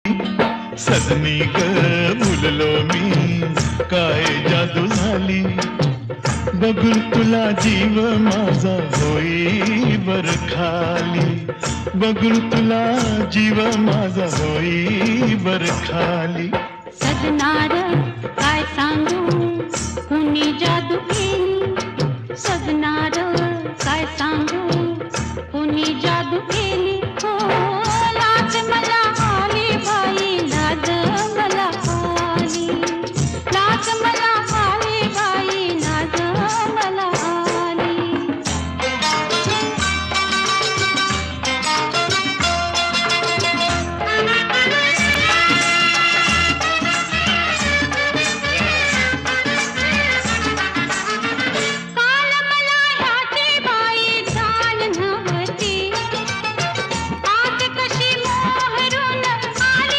सजनी ग मुललो मी, काय जादू झाली, बघून तुला जीव माझा होई बर खाली, बघून तुला जीव माझा होई बर खाली. सजनार काय सांगू